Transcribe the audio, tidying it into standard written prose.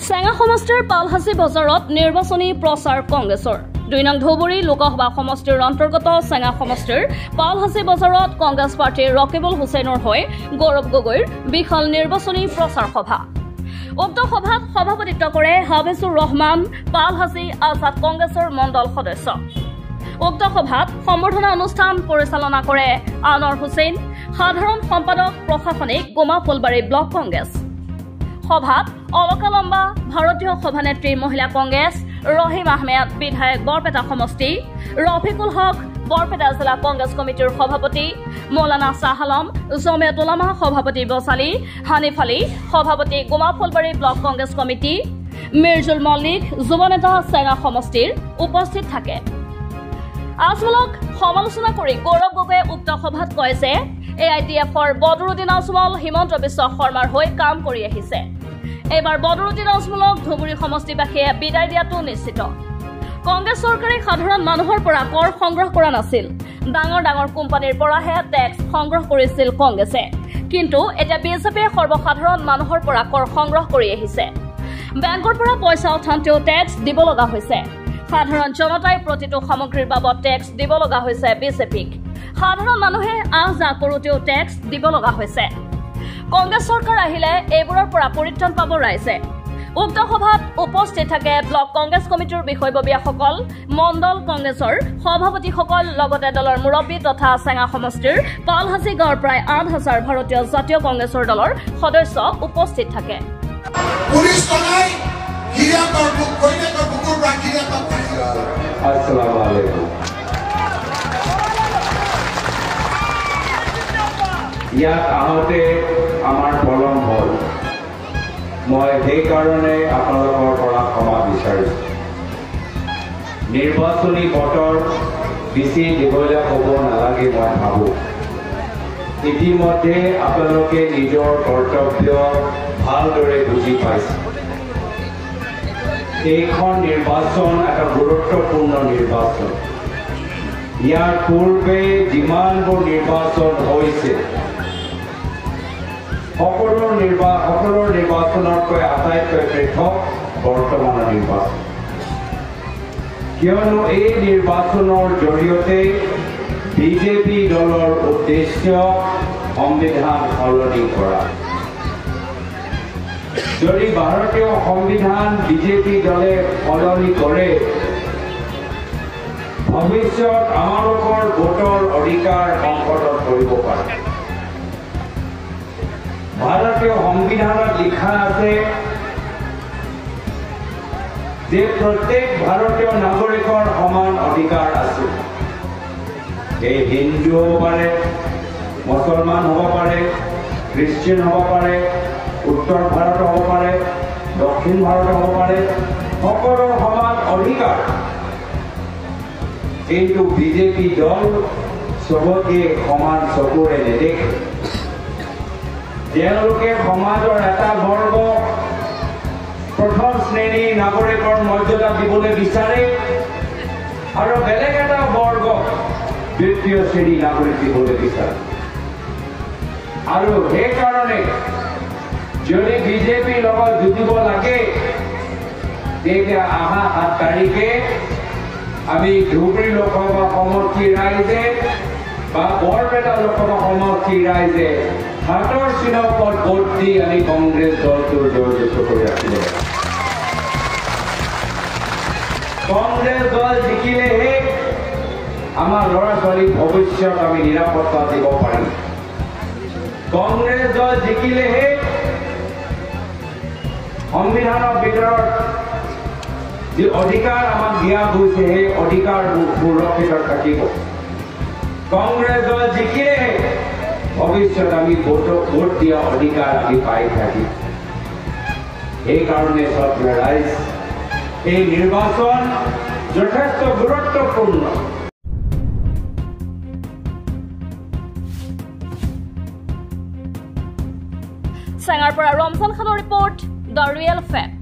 চেঙা সমষ্টিৰ পালহাচি বজাৰত নিৰ্বাচনী প্ৰচাৰ কংগ্ৰেছৰ ২ নং ধুবুৰী লোকসভা সমষ্টিৰ অন্তৰ্গত চেঙা সমষ্টিৰ পালহাচি বজাৰত কংগ্ৰেছ পাৰ্টীৰ ৰকিবুল হুছেইনৰ হৈ গৌৰৱ গগৈৰ বিশাল নিৰ্বাচনী প্ৰচাৰ সভা। উক্ত সভাত সভাপতিত্ব কৰে হাবিজুৰ ৰহমান পালহাচি আজাদ কংগ্ৰেছৰ মণ্ডল সদস্য। উক্ত সভাত সম্বৰ্ধনা অনুষ্ঠান পৰিচালনা কৰে আনোৱাৰ হুছেইন, সাধাৰণ সম্পাদক প্ৰশাসনিক গোমা ফুলবাৰী ব্লক কংগ্ৰেছ। সভাত অলকা লম্বা ভাৰতীয় সভানেত্ৰী মহিলা কংগ্ৰেছ, ৰহিম আহমেদ বিধায়ক বৰপেটা সমষ্টি, ৰফিকুল হক বৰপেটা জিলা কংগ্ৰেছ কমিটিৰ সভাপতি, মৌলানা শ্বাহ আলম জমিয়ত উলামা সভাপতি বছালী, হানিফ আলী সভাপতি গোমা ফুলবাৰী ব্লক কংগ্ৰেছ কমিটি, মিৰ্জুল মল্লিক যুৱ নেতা চেঙা সমষ্টিৰ উপস্থিত থাকে। আজমলক সমালোচনা কৰি গৌৰৱ গগৈয়ে উক্ত সভাত কয় যে AITF-ৰ বদৰুদ্দিন আজমল হিমন্ত বিশ্ব শৰ্মাৰ হৈ কাম কৰি আহিছে। এইবাৰ বদৰুদ্দিন আজমলক ধুবুৰী সমষ্টিবাসীয়ে বিদায় দিয়াটো নিশ্চিত। কংগ্ৰেছ চৰকাৰে সাধাৰণ মানুহৰ পৰা কৰ সংগ্ৰহ কৰা নাছিল, ডাঙৰ ডাঙৰ কোম্পানীৰ পৰাহে টেক্স সংগ্ৰহ কৰিছিল কংগ্ৰেছে। কিন্তু এতিয়া বিজেপিয়ে সৰ্বসাধাৰণ মানুহৰ পৰা কৰ সংগ্ৰহ কৰি আহিছে। বেংকৰ পৰা পইচা উঠাওঁতেও টেক্স দিব লগা হৈছে। সাধাৰণ জনতাই প্ৰতিটো সামগ্ৰীৰ বাবদ টেক্স দিব লগা হৈছে বিজেপিক। সাধাৰণ মানুহে আহ যাহ কৰোঁতেও টেক্স দিব লগা হৈছে। কংগ্ৰেছ চৰকাৰ আহিলে এইবোৰৰ পৰা পৰিত্ৰাণ পাব ৰাইজে। উক্ত সভাত উপস্থিত থাকে ব্লক কংগ্ৰেছ কমিটিৰ বিষয়ববীয়াসকল, মণ্ডল কংগ্ৰেছৰ সভাপতিসকল, লগতে দলৰ মুৰব্বী তথা চেঙা সমষ্টিৰ পালহাচি গাঁৱৰ প্ৰায় ৮,০০০ ভাৰতীয় জাতীয় কংগ্ৰেছৰ দলৰ সদস্য উপস্থিত থাকে। ইয়াত আহোঁতে আমাৰ পলম হ'ল, মই সেইকাৰণে আপোনালোকৰ পৰা ক্ষমা বিচাৰিছোঁ। নিৰ্বাচনী বতৰ বেছি দীঘলীয়া হ'ব নালাগে মই ভাবোঁ। ইতিমধ্যে আপোনালোকে নিজৰ কৰ্তব্য ভালদৰে বুজি পাইছে। এইখন নিৰ্বাচন এটা গুৰুত্বপূৰ্ণ নিৰ্বাচন। ইয়াৰ পূৰ্বে যিমানবোৰ নিৰ্বাচন হৈছে সকলো নিৰ্বাচনতকৈ আটাইতকৈ পৃথক বৰ্তমানৰ নিৰ্বাচন, কিয়নো এই নিৰ্বাচনৰ জৰিয়তে বিজেপি দলৰ উদ্দেশ্য সংবিধান সলনি কৰা। যদি ভাৰতীয় সংবিধান বিজেপি দলে সলনি কৰে, ভৱিষ্যত আমালোকৰ ভোটৰ অধিকাৰ সংকটত পৰিব পাৰে। ভাৰতীয় সংবিধানত লিখা আছে যে প্ৰত্যেক ভাৰতীয় নাগৰিকৰ সমান অধিকাৰ আছে। এই হিন্দু হ'ব পাৰে, মুছলমান হ'ব পাৰে, খ্ৰীষ্টিয়ান হ'ব পাৰে, উত্তৰ ভাৰত হ'ব পাৰে, দক্ষিণ ভাৰত হ'ব পাৰে, সকলোৰ সমান অধিকাৰ। কিন্তু বিজেপি দল চবকে সমান চকুৰে নেদেখে। তেওঁলোকে সমাজৰ এটা বৰ্গ প্ৰথম শ্ৰেণীৰ নাগৰিকৰ মৰ্যাদা দিবলৈ বিচাৰে আৰু বেলেগ এটা বৰ্গ দ্বিতীয় শ্ৰেণীৰ নাগৰিক দিবলৈ বিচাৰে। আৰু সেইকাৰণে যদি বিজেপিৰ লগত যুঁজিব লাগে, তেতিয়া অহা ৭ তাৰিখে আমি ধুবুৰী লোকসভা সমষ্টিৰ ৰাইজে বা বৰপেটা লোকসভা সমষ্টিৰ ৰাইজে হাতৰ চিনৰ ওপৰত ভোট দি আমি কংগ্ৰেছ দলটোৰ জয়যুক্ত কৰি ৰাখিব। কংগ্ৰেছ দল জিকিলেহে আমাৰ ল'ৰা ছোৱালীৰ ভৱিষ্যত আমি নিৰাপত্তা দিব পাৰিম। কংগ্ৰেছ দল জিকিলেহে সংবিধানৰ ভিতৰত যি অধিকাৰ আমাক দিয়া গৈছে সেই অধিকাৰবোৰ সুৰক্ষিত থাকিব। কংগ্ৰেছ দল জিকিলেহে ভৱিষ্যত আমি ভোট দিয়া অধিকাৰ আমি পাই থাকিম। সেইকাৰণে ছাত্ৰ ৰাইজ, এই নিৰ্বাচন যথেষ্ট গুৰুত্বপূৰ্ণ। চেঙাৰ পৰা ৰমজান খানৰ ৰিপৰ্ট, দ্য ৰিয়েল ফেক্ট।